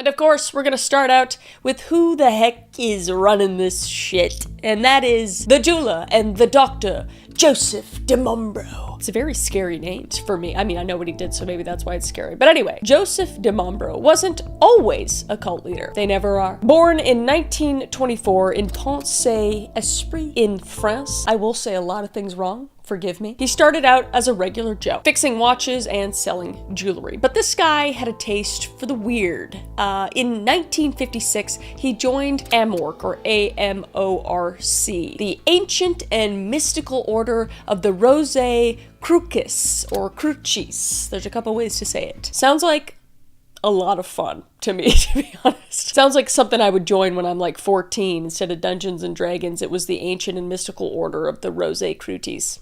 And of course, we're gonna start out with who the heck is running this shit. And that is the doula and the doctor, Joseph de Mombro. It's a very scary name for me. I mean, I know what he did, so maybe that's why it's scary. But anyway, Joseph de Mombro wasn't always a cult leader. They never are. Born in 1924 in Pont-Saint-Esprit in France. I will say a lot of things wrong. Forgive me. He started out as a regular Joe, fixing watches and selling jewelry. But this guy had a taste for the weird. In 1956, he joined AMORC, or A-M-O-R-C, the ancient and mystical order of the Rosicrucis, or Crucis. There's a couple ways to say it. Sounds like a lot of fun to me, to be honest. Sounds like something I would join when I'm like 14. Instead of Dungeons and Dragons, it was the ancient and mystical order of the Rosicrucis.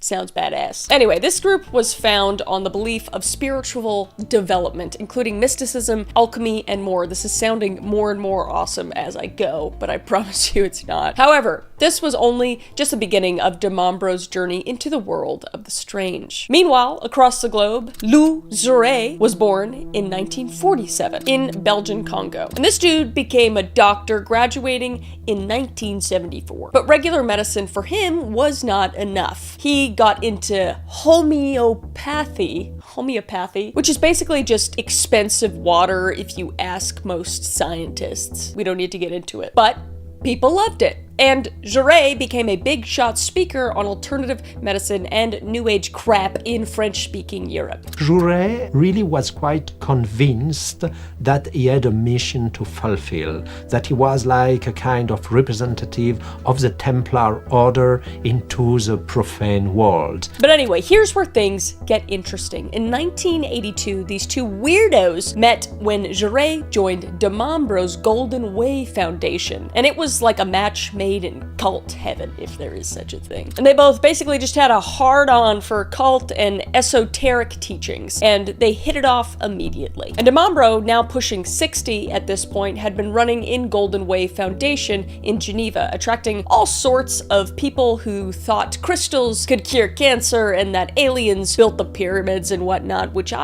Sounds badass. Anyway, this group was found on the belief of spiritual development, including mysticism, alchemy, and more. This is sounding more and more awesome as I go, but I promise you it's not. However, this was only just the beginning of de Mombro's journey into the world of the strange. Meanwhile, across the globe, Lou Zure was born in 1947 in Belgian Congo. And this dude became a doctor, graduating in 1974. But regular medicine for him was not enough. He got into homeopathy, which is basically just expensive water if you ask most scientists. We don't need to get into it, but people loved it. And Jure became a big shot speaker on alternative medicine and new age crap in French-speaking Europe. Jure really was quite convinced that he had a mission to fulfill, that he was like a kind of representative of the Templar order into the profane world. But anyway, here's where things get interesting. In 1982, these two weirdos met when Jure joined de Mombro's Golden Way Foundation, and it was like a match made in cult heaven, if there is such a thing. And they both basically just had a hard-on for cult and esoteric teachings, and they hit it off immediately. And de Mombro, now pushing 60 at this point, had been running in Golden Way Foundation in Geneva, attracting all sorts of people who thought crystals could cure cancer and that aliens built the pyramids and whatnot, which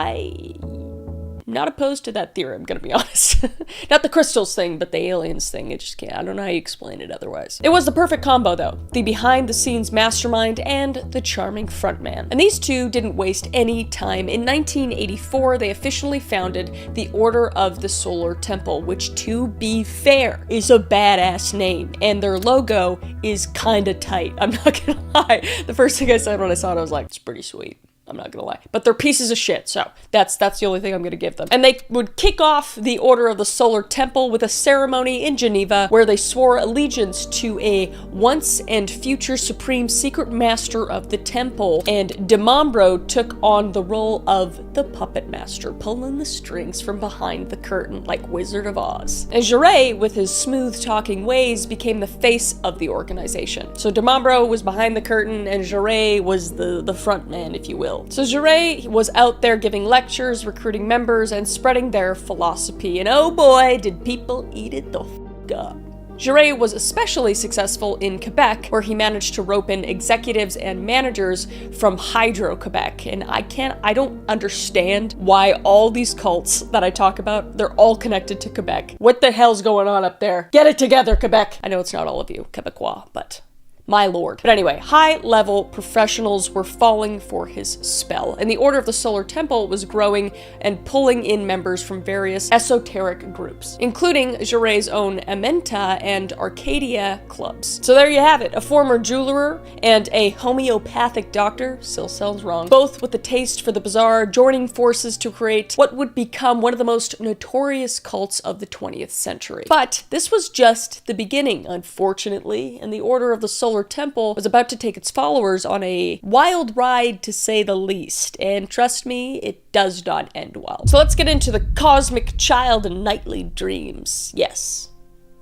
not opposed to that theory, I'm gonna be honest. Not the crystals thing, but the aliens thing. It just can't. I don't know how you explain it otherwise. It was the perfect combo, though. The behind-the-scenes mastermind and the charming frontman. And these two didn't waste any time. In 1984, they officially founded the Order of the Solar Temple, which, to be fair, is a badass name. And their logo is kinda tight. I'm not gonna lie. The first thing I said when I saw it, I was like, it's pretty sweet. I'm not gonna lie. But they're pieces of shit, so that's the only thing I'm gonna give them. And they would kick off the Order of the Solar Temple with a ceremony in Geneva where they swore allegiance to a once and future supreme secret master of the temple. And de Mombro took on the role of the puppet master, pulling the strings from behind the curtain like Wizard of Oz. And Jure, with his smooth talking ways, became the face of the organization. So de Mombro was behind the curtain and Jure was the front man, if you will. So Jure was out there giving lectures, recruiting members, and spreading their philosophy. And oh boy, did people eat it the f*** up. Jure was especially successful in Quebec, where he managed to rope in executives and managers from Hydro-Quebec. And I don't understand why all these cults that I talk about, they're all connected to Quebec. What the hell's going on up there? Get it together, Quebec! I know it's not all of you Quebecois, but my lord. But anyway, high-level professionals were falling for his spell, and the Order of the Solar Temple was growing and pulling in members from various esoteric groups, including Jure's own Amenta and Arcadia clubs. So there you have it, a former jeweler and a homeopathic doctor, still sounds wrong, both with a taste for the bizarre, joining forces to create what would become one of the most notorious cults of the 20th century. But this was just the beginning, unfortunately, and the Order of the Solar Temple was about to take its followers on a wild ride, to say the least, and trust me, it does not end well. So let's get into the cosmic child and nightly dreams. Yes,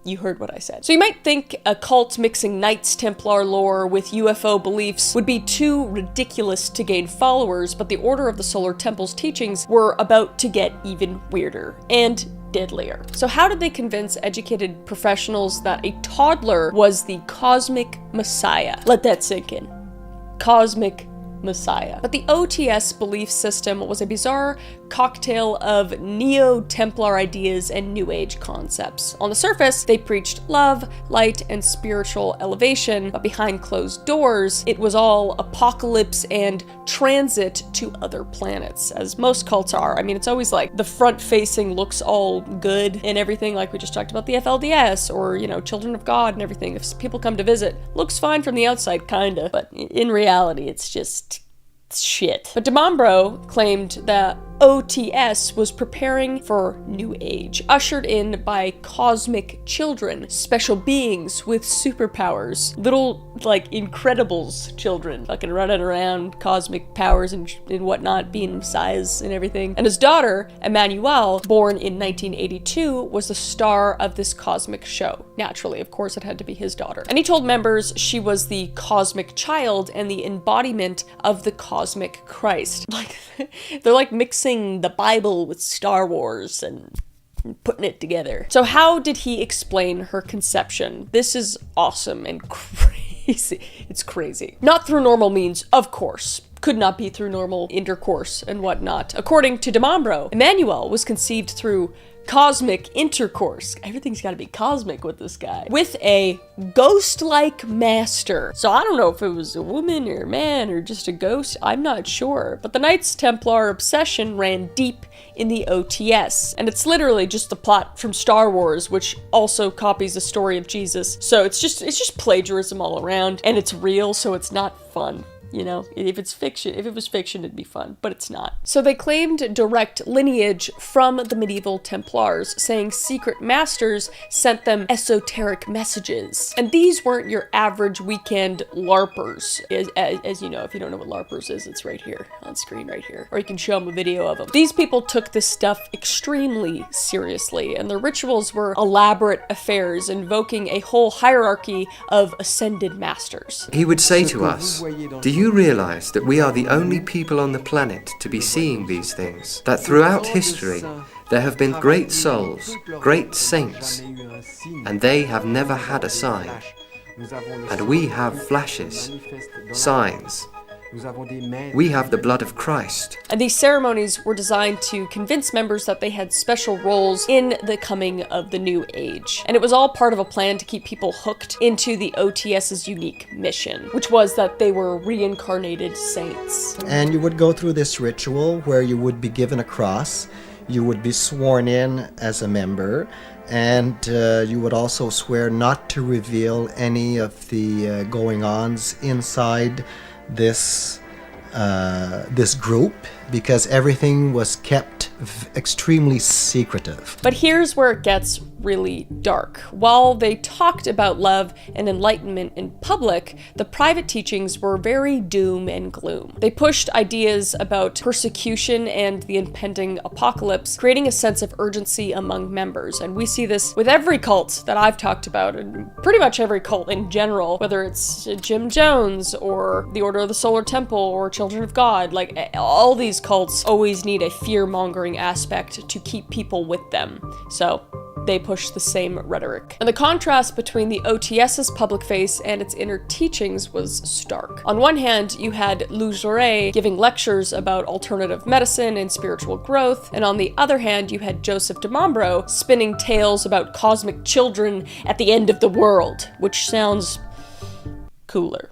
you heard what I said. So you might think a cult mixing Knights Templar lore with UFO beliefs would be too ridiculous to gain followers, but the Order of the Solar Temple's teachings were about to get even weirder and deadlier. So how did they convince educated professionals that a toddler was the cosmic messiah? Let that sink in. Cosmic Messiah. But the OTS belief system was a bizarre cocktail of Neo-Templar ideas and New Age concepts. On the surface, they preached love, light, and spiritual elevation, but behind closed doors, it was all apocalypse and transit to other planets, as most cults are. I mean, it's always like the front-facing looks all good and everything, like we just talked about the FLDS, or, you know, Children of God and everything. If people come to visit, looks fine from the outside, kinda, but in reality, it's just shit. But DeMambro claimed that OTS was preparing for New Age, ushered in by cosmic children, special beings with superpowers, little, like, Incredibles children, fucking running around, cosmic powers and whatnot, being Messiahs and everything. And his daughter, Emmanuelle, born in 1982, was the star of this cosmic show. Naturally, of course, it had to be his daughter. And he told members she was the cosmic child and the embodiment of the cosmic Christ. Like, they're like mixing the Bible with Star Wars and putting it together. So how did he explain her conception? This is awesome and crazy. It's crazy. Not through normal means, of course. Could not be through normal intercourse and whatnot. According to DeMambro, Emmanuelle was conceived through cosmic intercourse. Everything's got to be cosmic with this guy. With a ghost-like master. So I don't know if it was a woman or a man or just a ghost. I'm not sure. But the Knights Templar obsession ran deep in the OTS. And it's literally just the plot from Star Wars, which also copies the story of Jesus. So it's just plagiarism all around. And it's real, so it's not fun. You know, if it's fiction, if it was fiction, it'd be fun, but it's not. So they claimed direct lineage from the medieval Templars, saying secret masters sent them esoteric messages. And these weren't your average weekend LARPers. As you know, if you don't know what LARPers is, it's right here on screen right here. Or you can show them a video of them. These people took this stuff extremely seriously, and their rituals were elaborate affairs invoking a whole hierarchy of ascended masters. He would say to us, "Do you realize that we are the only people on the planet to be seeing these things? That throughout history, there have been great souls, great saints, and they have never had a sign. And we have flashes, signs. We have the blood of Christ." And these ceremonies were designed to convince members that they had special roles in the coming of the New Age. And it was all part of a plan to keep people hooked into the OTS's unique mission, which was that they were reincarnated saints. And you would go through this ritual where you would be given a cross, you would be sworn in as a member, and you would also swear not to reveal any of the going-ons inside this group, because everything was kept extremely secretive. But here's where it gets really dark. While they talked about love and enlightenment in public, the private teachings were very doom and gloom. They pushed ideas about persecution and the impending apocalypse, creating a sense of urgency among members. And we see this with every cult that I've talked about, and pretty much every cult in general, whether it's Jim Jones or the Order of the Solar Temple or Children of God. Like, all these cults always need a fear-mongering aspect to keep people with them. So they push the same rhetoric. And the contrast between the OTS's public face and its inner teachings was stark. On one hand, you had Lou Jouret giving lectures about alternative medicine and spiritual growth, and on the other hand, you had Joseph DeMambro spinning tales about cosmic children at the end of the world, which sounds cooler.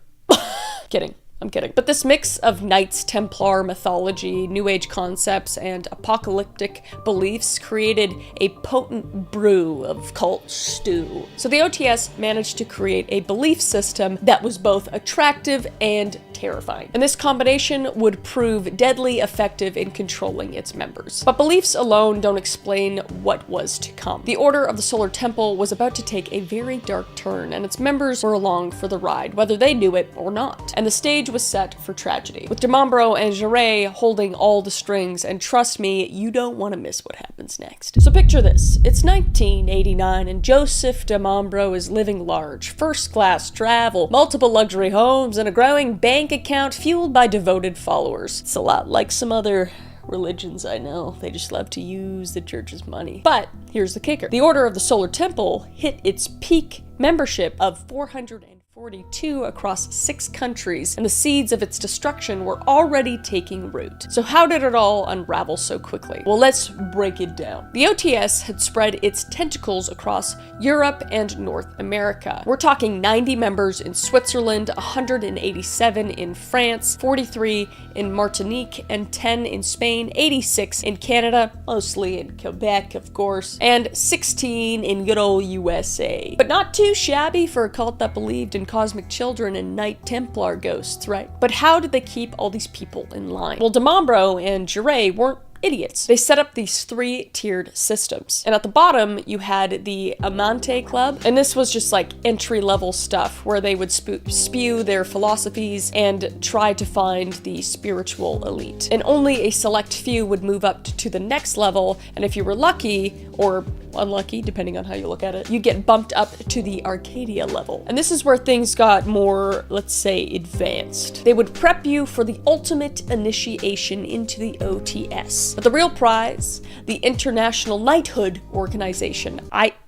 Kidding. I'm kidding. But this mix of Knights Templar mythology, New Age concepts, and apocalyptic beliefs created a potent brew of cult stew. So the OTS managed to create a belief system that was both attractive and terrifying. And this combination would prove deadly effective in controlling its members. But beliefs alone don't explain what was to come. The Order of the Solar Temple was about to take a very dark turn, and its members were along for the ride, whether they knew it or not. And the stage was set for tragedy, with DeMambro and Jouret holding all the strings, and trust me, you don't want to miss what happens next. So picture this. It's 1989, and Joseph DeMambro is living large, first-class travel, multiple luxury homes, and a growing bank account fueled by devoted followers. It's a lot like some other religions I know. They just love to use the church's money. But here's the kicker. The Order of the Solar Temple hit its peak membership of 400 1942 across 6 countries, and the seeds of its destruction were already taking root. So how did it all unravel so quickly? Well, let's break it down. The OTS had spread its tentacles across Europe and North America. We're talking 90 members in Switzerland, 187 in France, 43 in Martinique, and 10 in Spain, 86 in Canada, mostly in Quebec, of course, and 16 in good old USA. But not too shabby for a cult that believed in cosmic children and Knight Templar ghosts, right? But how did they keep all these people in line? Well, Demambro and Jouret weren't idiots. They set up these 3-tiered systems. And at the bottom, you had the Amante Club. And this was just like entry-level stuff where they would spew their philosophies and try to find the spiritual elite. And only a select few would move up to the next level. And if you were lucky, or unlucky, depending on how you look at it, you get bumped up to the Arcadia level. And this is where things got more, let's say, advanced. They would prep you for the ultimate initiation into the OTS. But the real prize, the International Knighthood Organization,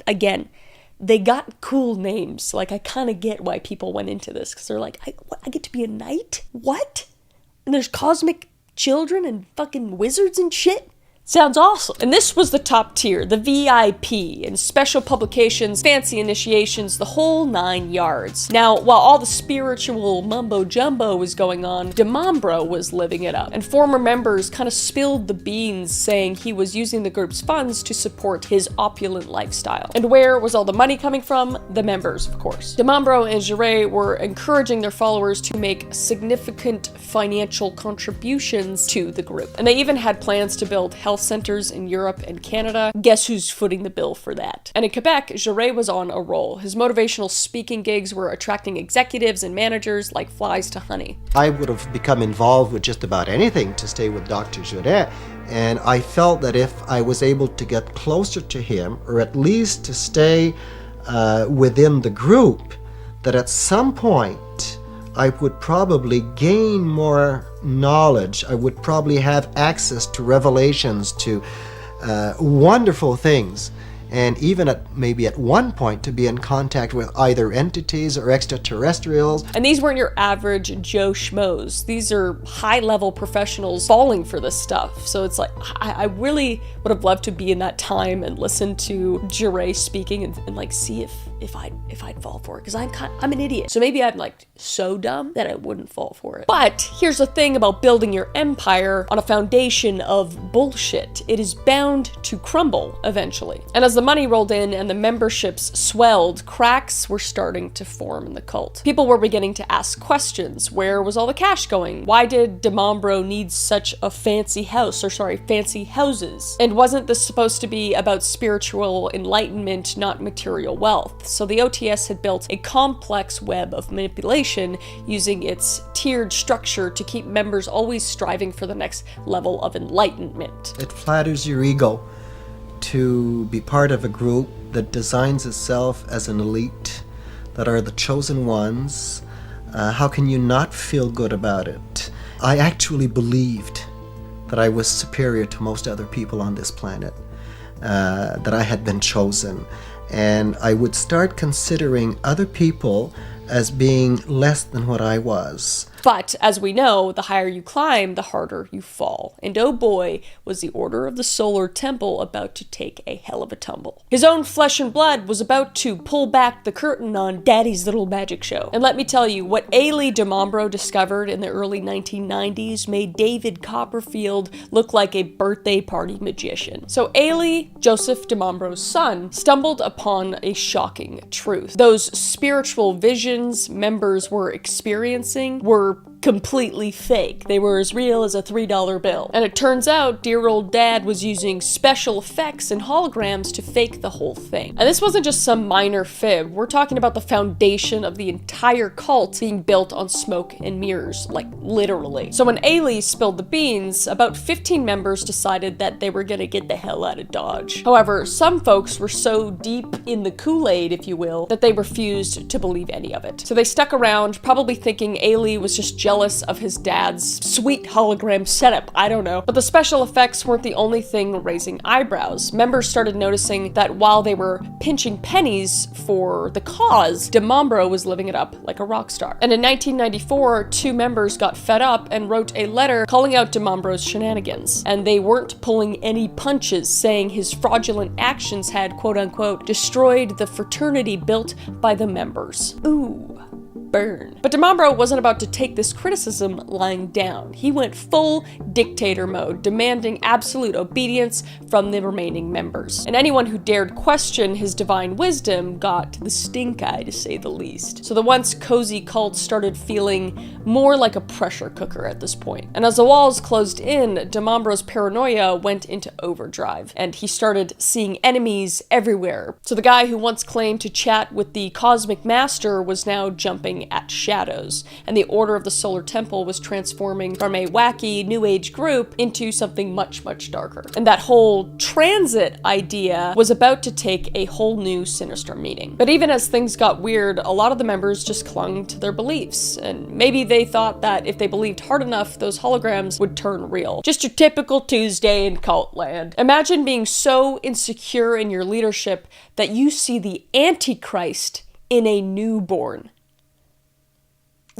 again, they got cool names. Like, I kind of get why people went into this, because they're like, I get to be a knight? What? And there's cosmic children and fucking wizards and shit? Sounds awesome. And this was the top tier, the VIP, and special publications, fancy initiations, the whole 9 yards. Now, while all the spiritual mumbo-jumbo was going on, Demambro was living it up. And former members kind of spilled the beans, saying he was using the group's funds to support his opulent lifestyle. And where was all the money coming from? The members, of course. Demambro and Jouret were encouraging their followers to make significant financial contributions to the group. And they even had plans to build health centers in Europe and Canada. Guess who's footing the bill for that? And in Quebec, Jouret was on a roll. His motivational speaking gigs were attracting executives and managers like flies to honey. I would have become involved with just about anything to stay with Dr. Jouret, and I felt that if I was able to get closer to him, or at least to stay within the group, that at some point I would probably gain more knowledge. I would probably have access to revelations, to wonderful things, and even maybe at one point to be in contact with either entities or extraterrestrials. And these weren't your average Joe Schmoes. These are high-level professionals falling for this stuff. So it's like, I really would have loved to be in that time and listen to Jouret speaking and like see if I'd fall for it, because I'm an idiot. So maybe I'm like so dumb that I wouldn't fall for it. But here's the thing about building your empire on a foundation of bullshit. It is bound to crumble eventually. And as the money rolled in and the memberships swelled, cracks were starting to form in the cult. People were beginning to ask questions. Where was all the cash going? Why did Demambro need such a fancy house, fancy houses? And wasn't this supposed to be about spiritual enlightenment, not material wealth? So the OTS had built a complex web of manipulation using its tiered structure to keep members always striving for the next level of enlightenment. It flatters your ego to be part of a group that designs itself as an elite, that are the chosen ones. How can you not feel good about it? I actually believed that I was superior to most other people on this planet, that I had been chosen. And I would start considering other people as being less than what I was. But, as we know, the higher you climb, the harder you fall. And oh boy, was the Order of the Solar Temple about to take a hell of a tumble. His own flesh and blood was about to pull back the curtain on Daddy's little magic show. And let me tell you, what Ailey Demambro discovered in the early 1990s made David Copperfield look like a birthday party magician. So Ailey, Joseph Demambro's son, stumbled upon a shocking truth. Those spiritual visions members were experiencing were completely fake. They were as real as a $3 bill. And it turns out dear old dad was using special effects and holograms to fake the whole thing. And this wasn't just some minor fib. We're talking about the foundation of the entire cult being built on smoke and mirrors, like literally. So when Ailey spilled the beans, about 15 members decided that they were gonna get the hell out of Dodge. However, some folks were so deep in the Kool-Aid, if you will, that they refused to believe any of it. So they stuck around, probably thinking Ailey was just jealous of his dad's sweet hologram setup, I don't know. But the special effects weren't the only thing raising eyebrows. Members started noticing that while they were pinching pennies for the cause, DeMambro was living it up like a rock star. And in 1994, 2 members got fed up and wrote a letter calling out DeMambro's shenanigans. And they weren't pulling any punches, saying his fraudulent actions had, quote-unquote, destroyed the fraternity built by the members. Ooh. Burn. But DeMambro wasn't about to take this criticism lying down. He went full dictator mode, demanding absolute obedience from the remaining members. And anyone who dared question his divine wisdom got the stink eye, to say the least. So the once cozy cult started feeling more like a pressure cooker at this point. And as the walls closed in, DeMambro's paranoia went into overdrive, and he started seeing enemies everywhere. So the guy who once claimed to chat with the Cosmic Master was now jumping at shadows, and the Order of the Solar Temple was transforming from a wacky New Age group into something much, much darker. And that whole transit idea was about to take a whole new sinister meaning. But even as things got weird, a lot of the members just clung to their beliefs, and maybe they thought that if they believed hard enough, those holograms would turn real. Just your typical Tuesday in cult land. Imagine being so insecure in your leadership that you see the Antichrist in a newborn.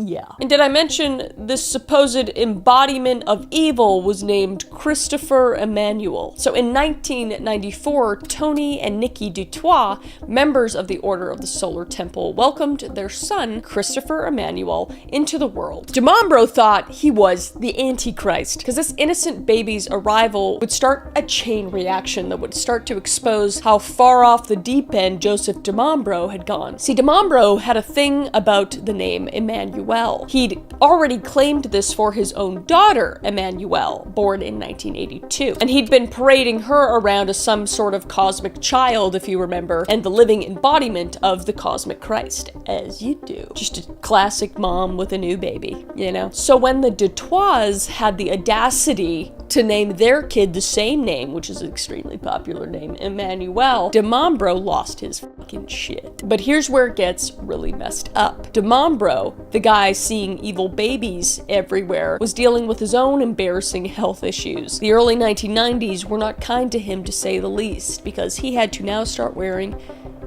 Yeah. And did I mention this supposed embodiment of evil was named Christopher Emmanuel? So in 1994, Tony and Nikki Dutoit, members of the Order of the Solar Temple, welcomed their son, Christopher Emmanuel, into the world. DeMambro thought he was the Antichrist, because this innocent baby's arrival would start a chain reaction that would start to expose how far off the deep end Joseph DeMambro had gone. See, DeMambro had a thing about the name Emmanuel. He'd already claimed this for his own daughter, Emmanuel, born in 1982. And he'd been parading her around as some sort of cosmic child, if you remember, and the living embodiment of the cosmic Christ, as you do. Just a classic mom with a new baby, you know? So when the Dutoits had the audacity to name their kid the same name, which is an extremely popular name, Emmanuel, DeMambro lost his fucking shit. But here's where it gets really messed up. DeMambro, the guy seeing evil babies everywhere, was dealing with his own embarrassing health issues. The early 1990s were not kind to him, to say the least, because he had to now start wearing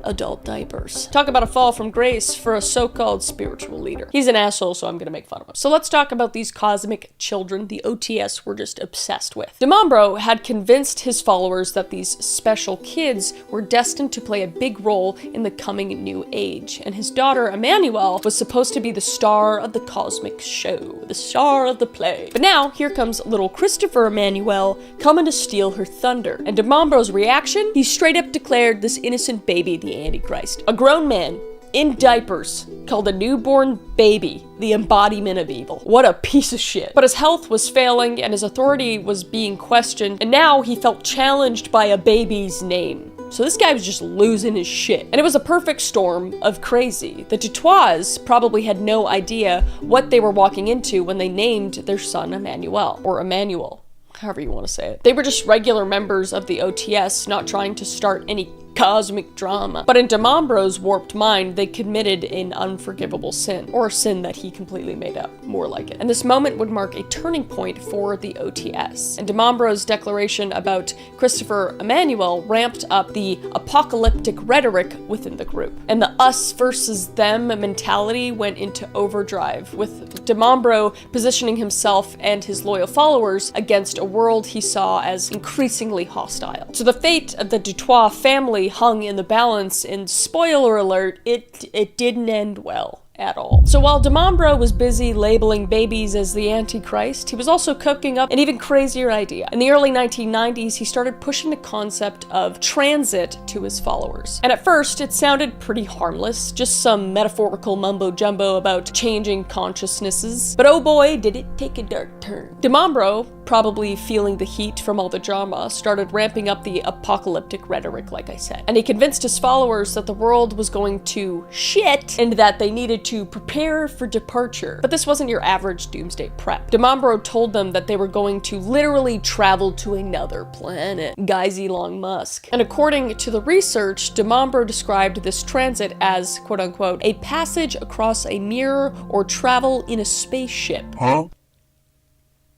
adult diapers. Talk about a fall from grace for a so-called spiritual leader. He's an asshole, so I'm gonna make fun of him. So let's talk about these cosmic children the OTS were just obsessed with. DeMambro had convinced his followers that these special kids were destined to play a big role in the coming new age, and his daughter Emmanuel was supposed to be the star of the cosmic show, the star of the play. But now, here comes little Christopher Emmanuel coming to steal her thunder. And DeMambro's reaction? He straight up declared this innocent baby the Antichrist. A grown man in diapers called a newborn baby the embodiment of evil. What a piece of shit. But his health was failing and his authority was being questioned, and now he felt challenged by a baby's name. So this guy was just losing his shit. And it was a perfect storm of crazy. The Dutoits probably had no idea what they were walking into when they named their son Emmanuel, or Emmanuel, however you want to say it. They were just regular members of the OTS, not trying to start any cosmic drama. But in DeMambro's warped mind, they committed an unforgivable sin, or a sin that he completely made up, more like it. And this moment would mark a turning point for the OTS. And DeMambro's declaration about Christopher Emmanuel ramped up the apocalyptic rhetoric within the group. And the us versus them mentality went into overdrive, with DeMambro positioning himself and his loyal followers against a world he saw as increasingly hostile. So the fate of the Dutoit family hung in the balance, and spoiler alert, it didn't end well at all. So while DeMambro was busy labeling babies as the Antichrist, he was also cooking up an even crazier idea. In the early 1990s, he started pushing the concept of transit to his followers. And at first, it sounded pretty harmless, just some metaphorical mumbo-jumbo about changing consciousnesses. But oh boy, did it take a dark turn. DeMambro probably feeling the heat from all the drama, started ramping up the apocalyptic rhetoric, like I said. And he convinced his followers that the world was going to shit and that they needed to prepare for departure. But this wasn't your average doomsday prep. DeMambro told them that they were going to literally travel to another planet. Guys, Elon Musk. And according to the research, DeMambro described this transit as, quote unquote, a passage across a mirror or travel in a spaceship. Huh?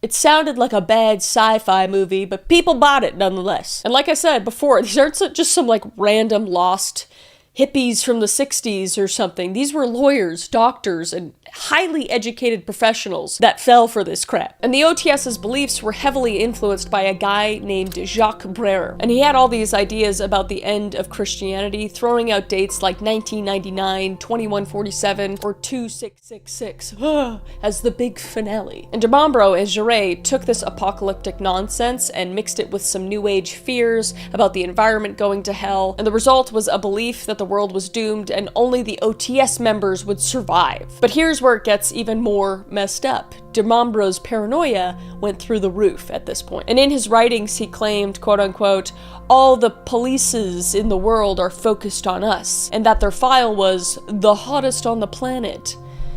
It sounded like a bad sci-fi movie, but people bought it nonetheless. And like I said before, these aren't just some like random lost hippies from the 60s or something. These were lawyers, doctors, and highly educated professionals that fell for this crap. And the OTS's beliefs were heavily influenced by a guy named Jacques Brere. And he had all these ideas about the end of Christianity, throwing out dates like 1999, 2147, or 2666 as the big finale. And DeMambro and Jaret took this apocalyptic nonsense and mixed it with some new age fears about the environment going to hell. And the result was a belief that the world was doomed and only the OTS members would survive. But here's where it gets even more messed up. DeMambro's paranoia went through the roof at this point. And in his writings, he claimed, quote unquote, all the polices in the world are focused on us, and that their file was the hottest on the planet.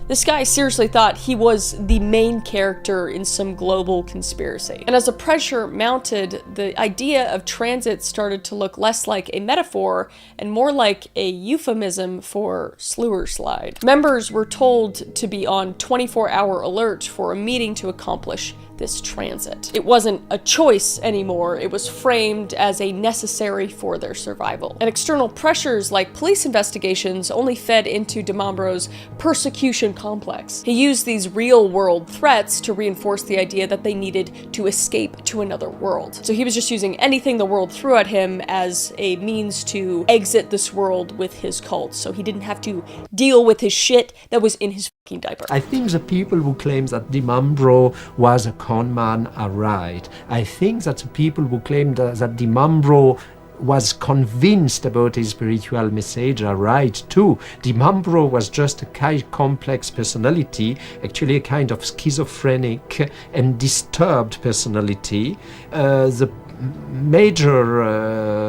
This guy seriously thought he was the main character in some global conspiracy. And as the pressure mounted, the idea of transit started to look less like a metaphor and more like a euphemism for slewer slide. Members were told to be on 24-hour alert for a meeting to accomplish this transit. It wasn't a choice anymore, it was framed as a necessary for their survival. And external pressures like police investigations only fed into DeMambro's persecution complex. He used these real-world threats to reinforce the idea that they needed to escape to another world. So he was just using anything the world threw at him as a means to exit this world with his cult, so he didn't have to deal with his shit that was in his fucking diaper. I think the people who claim that DeMambro was a con man are right. I think that the people who claim that DeMambro was convinced about his spiritual message are right too. DeMambro was just a kind of complex personality, actually a kind of schizophrenic and disturbed personality.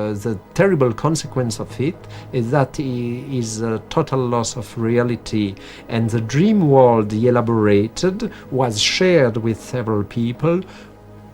The terrible consequence of it is that he is a total loss of reality, and the dream world he elaborated was shared with several people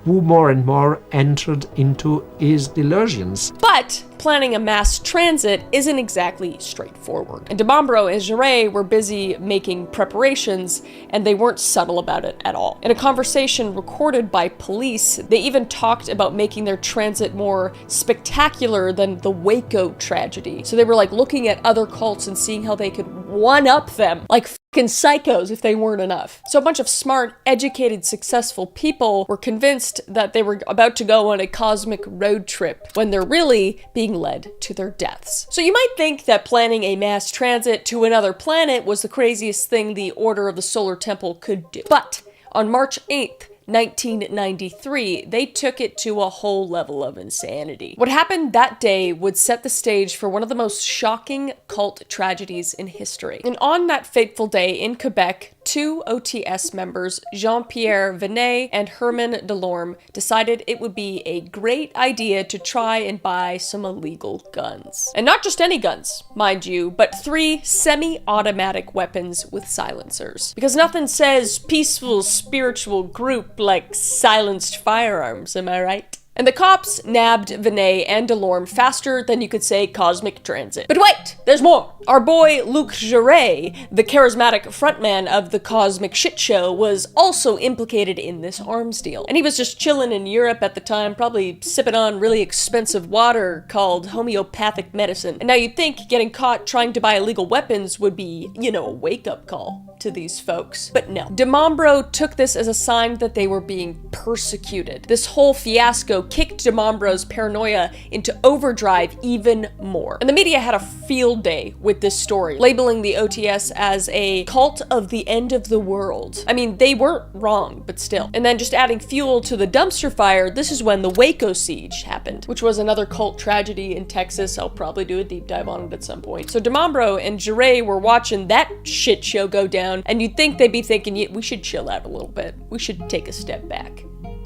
who more and more entered into his delusions. But planning a mass transit isn't exactly straightforward. And DeMambro and Jaret were busy making preparations, and they weren't subtle about it at all. In a conversation recorded by police, they even talked about making their transit more spectacular than the Waco tragedy. So they were like looking at other cults and seeing how they could one-up them, like fucking psychos if they weren't enough. So a bunch of smart, educated, successful people were convinced that they were about to go on a cosmic road trip when they're really being led to their deaths. So you might think that planning a mass transit to another planet was the craziest thing the Order of the Solar Temple could do. But on March 8th, 1993, they took it to a whole level of insanity. What happened that day would set the stage for one of the most shocking cult tragedies in history. And on that fateful day in Quebec, two OTS members, Jean-Pierre Venet and Herman Delorme, decided it would be a great idea to try and buy some illegal guns. And not just any guns, mind you, but 3 semi-automatic weapons with silencers. Because nothing says peaceful spiritual group like silenced firearms, am I right? And the cops nabbed Venet and Delorme faster than you could say cosmic transit. But wait, there's more! Our boy Luc Jaret, the charismatic frontman of the Cosmic Shit Show, was also implicated in this arms deal. And he was just chilling in Europe at the time, probably sipping on really expensive water called homeopathic medicine. And now you'd think getting caught trying to buy illegal weapons would be, a wake-up call to these folks. But no. DeMambro took this as a sign that they were being persecuted. This whole fiasco kicked DeMambro's paranoia into overdrive even more. And the media had a field day with this story, labeling the OTS as a cult of the end of the world. I mean, they weren't wrong, but still. And then just adding fuel to the dumpster fire, this is when the Waco siege happened, which was another cult tragedy in Texas. I'll probably do a deep dive on it at some point. So DeMambro and Jaret were watching that shit show go down, and you'd think they'd be thinking, yeah, we should chill out a little bit. We should take a step back.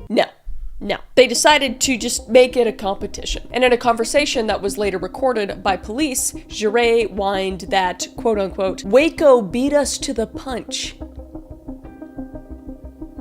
No. No. They decided to just make it a competition. And in a conversation that was later recorded by police, Giray whined that, quote unquote, Waco beat us to the punch.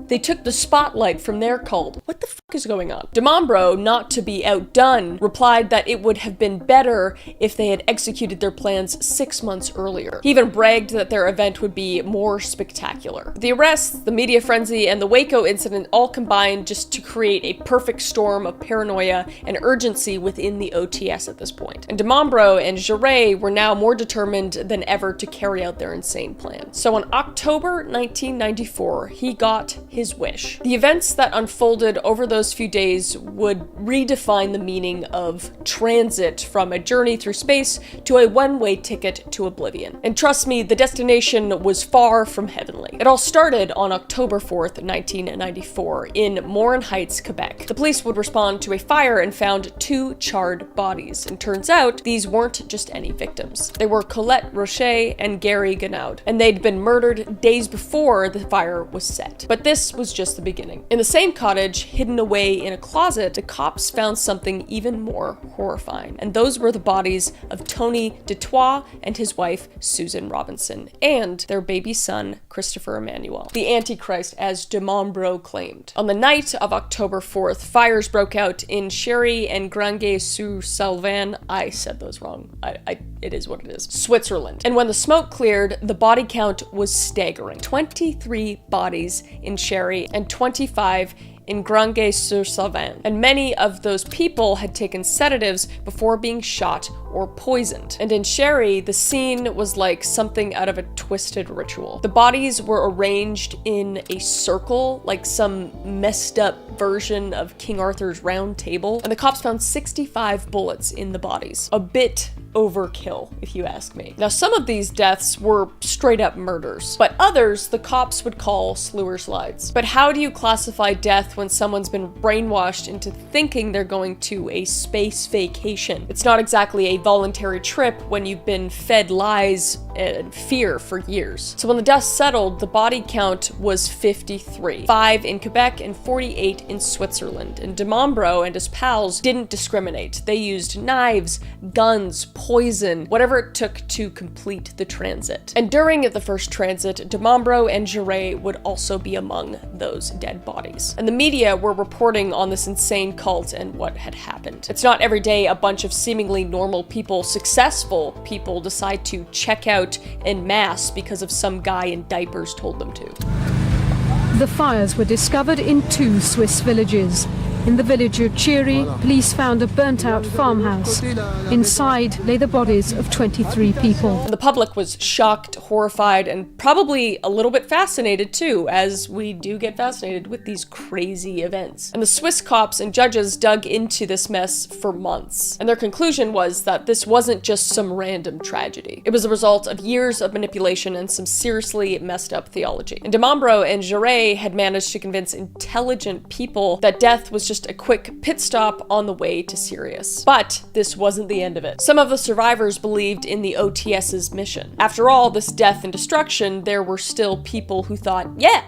They took the spotlight from their cult. What the fuck is going on? DeMambro, not to be outdone, replied that it would have been better if they had executed their plans 6 months earlier. He even bragged that their event would be more spectacular. The arrests, the media frenzy, and the Waco incident all combined just to create a perfect storm of paranoia and urgency within the OTS at this point. And DeMambro and Giray were now more determined than ever to carry out their insane plan. So in October 1994, he got his wish. The events that unfolded over those few days would redefine the meaning of transit from a journey through space to a one-way ticket to oblivion. And trust me, the destination was far from heavenly. It all started on October 4th, 1994 in Morin Heights, Quebec. The police would respond to a fire and found 2 charred bodies. And turns out these weren't just any victims. They were Colette Rocher and Gary Gonaud, and they'd been murdered days before the fire was set. But this was just the beginning. In the same cottage, hidden away in a closet, the cops found something even more horrifying. And those were the bodies of Tony Detroit and his wife, Susan Robinson, and their baby son, Christopher Emmanuel, the Antichrist, as DeMambro claimed. On the night of October 4th, fires broke out in Chéry and Grange-sur-Salvan. I said those wrong. It is what it is. Switzerland. And when the smoke cleared, the body count was staggering. 23 bodies in Chéry and 25 in Grange-sur-Salvan. And many of those people had taken sedatives before being shot or poisoned. And in Chéry, the scene was like something out of a twisted ritual. The bodies were arranged in a circle, like some messed up version of King Arthur's Round Table. And the cops found 65 bullets in the bodies. A bit overkill, if you ask me. Now, some of these deaths were straight up murders, but others the cops would call slewer slides. But how do you classify death when someone's been brainwashed into thinking they're going to a space vacation? It's not exactly a voluntary trip when you've been fed lies and fear for years. So when the dust settled, the body count was 53, 5 in Quebec and 48 in Switzerland. And DeMambro and his pals didn't discriminate. They used knives, guns, poison, whatever it took to complete the transit. And during the first transit, DeMambro and Giray would also be among those dead bodies. And the media were reporting on this insane cult and what had happened. It's not every day a bunch of seemingly normal people, successful people, decide to check out en masse because of some guy in diapers told them to. The fires were discovered in 2 Swiss villages. In the village of Chéry, police found a burnt-out farmhouse. Inside lay the bodies of 23 people. The public was shocked, horrified, and probably a little bit fascinated too, as we do get fascinated with these crazy events. And the Swiss cops and judges dug into this mess for months. And their conclusion was that this wasn't just some random tragedy. It was a result of years of manipulation and some seriously messed up theology. And DeMambro and Giray had managed to convince intelligent people that death was just a quick pit stop on the way to Sirius. But this wasn't the end of it. Some of the survivors believed in the OTS's mission. After all this death and destruction, there were still people who thought, yeah,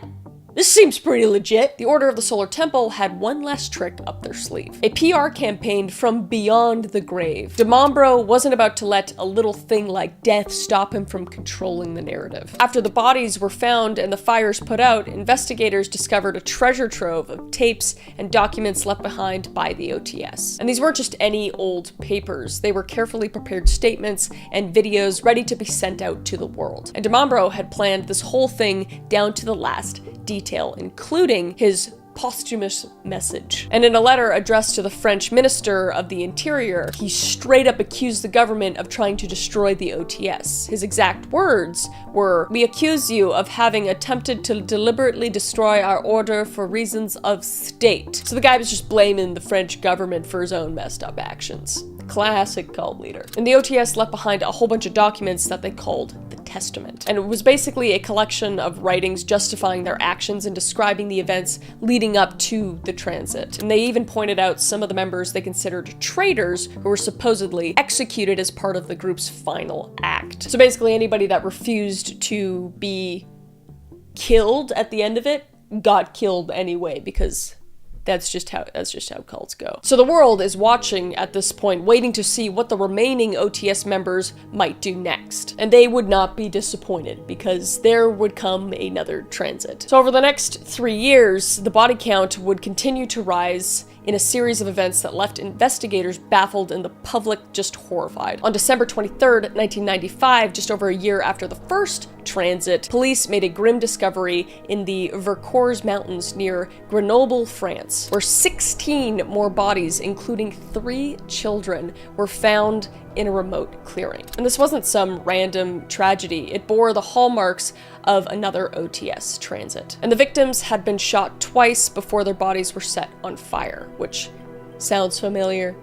this seems pretty legit. The Order of the Solar Temple had one last trick up their sleeve. A PR campaign from beyond the grave. DeMambro wasn't about to let a little thing like death stop him from controlling the narrative. After the bodies were found and the fires put out, investigators discovered a treasure trove of tapes and documents left behind by the OTS. And these weren't just any old papers. They were carefully prepared statements and videos ready to be sent out to the world. And DeMambro had planned this whole thing down to the last detail, including his posthumous message. And in a letter addressed to the French Minister of the Interior, he straight up accused the government of trying to destroy the OTS. His exact words were, "We accuse you of having attempted to deliberately destroy our order for reasons of state." So the guy was just blaming the French government for his own messed up actions. Classic cult leader. And the OTS left behind a whole bunch of documents that they called the Testament. And it was basically a collection of writings justifying their actions and describing the events leading up to the transit. And they even pointed out some of the members they considered traitors who were supposedly executed as part of the group's final act. So basically anybody that refused to be killed at the end of it got killed anyway, because that's just how cults go. So the world is watching at this point, waiting to see what the remaining OTS members might do next. And they would not be disappointed, because there would come another transit. So over the next 3 years, the body count would continue to rise in a series of events that left investigators baffled and the public just horrified. On December 23rd, 1995, just over a year after the first transit, police made a grim discovery in the Vercors Mountains near Grenoble, France, where 16 more bodies, including 3 children, were found in a remote clearing. And this wasn't some random tragedy. It bore the hallmarks of another OTS transit. And the victims had been shot twice before their bodies were set on fire, which sounds familiar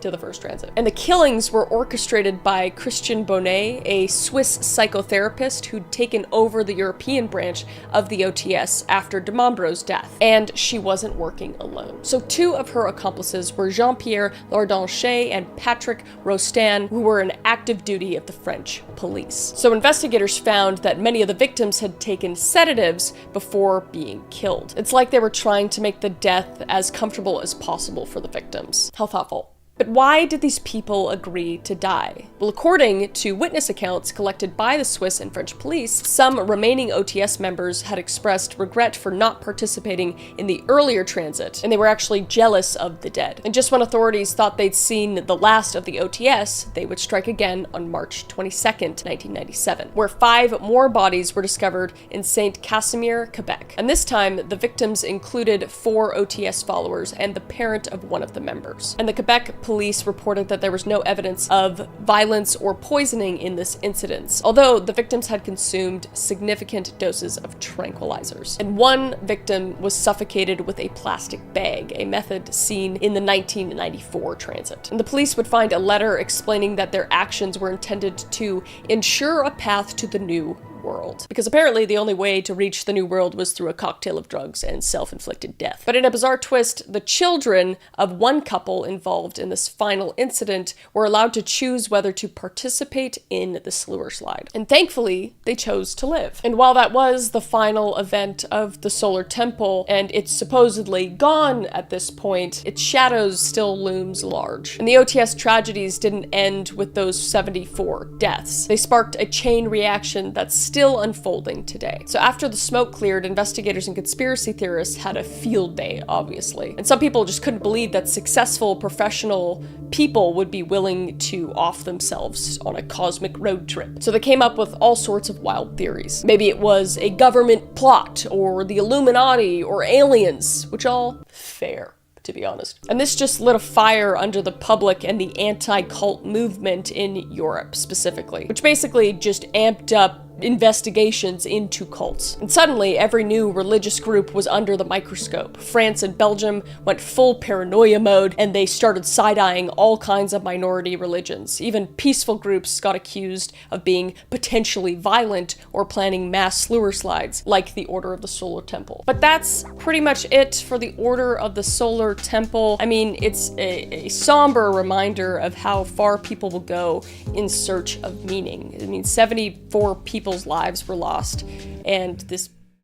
to the first transit. And the killings were orchestrated by Christian Bonnet, a Swiss psychotherapist who'd taken over the European branch of the OTS after de Mombro's death. And she wasn't working alone. So 2 of her accomplices were Jean-Pierre Lardanchet and Patrick Rostand, who were in active duty of the French police. So investigators found that many of the victims had taken sedatives before being killed. It's like they were trying to make the death as comfortable as possible for the victims. How thoughtful. But why did these people agree to die? Well, according to witness accounts collected by the Swiss and French police, some remaining OTS members had expressed regret for not participating in the earlier transit, and they were actually jealous of the dead. And just when authorities thought they'd seen the last of the OTS, they would strike again on March 22nd, 1997, where 5 more bodies were discovered in Saint Casimir, Quebec. And this time, the victims included 4 OTS followers and the parent of one of the members. And the Quebec police reported that there was no evidence of violence or poisoning in this incident, although the victims had consumed significant doses of tranquilizers. And one victim was suffocated with a plastic bag, a method seen in the 1994 transit. And the police would find a letter explaining that their actions were intended to ensure a path to the new world. Because apparently the only way to reach the new world was through a cocktail of drugs and self-inflicted death. But in a bizarre twist, the children of one couple involved in this final incident were allowed to choose whether to participate in the sewer slide. And thankfully, they chose to live. And while that was the final event of the Solar Temple, and it's supposedly gone at this point, its shadows still looms large. And the OTS tragedies didn't end with those 74 deaths. They sparked a chain reaction that's still unfolding today. So after the smoke cleared, investigators and conspiracy theorists had a field day, obviously. And some people just couldn't believe that successful professional people would be willing to off themselves on a cosmic road trip. So they came up with all sorts of wild theories. Maybe it was a government plot, or the Illuminati, or aliens, which all fair, to be honest. And this just lit a fire under the public and the anti-cult movement in Europe specifically, which basically just amped up investigations into cults. And suddenly, every new religious group was under the microscope. France and Belgium went full paranoia mode, and they started side-eyeing all kinds of minority religions. Even peaceful groups got accused of being potentially violent or planning mass sewer slides, like the Order of the Solar Temple. But that's pretty much it for the Order of the Solar Temple. I mean, it's a somber reminder of how far people will go in search of meaning. I mean, 74 people's lives were lost, and this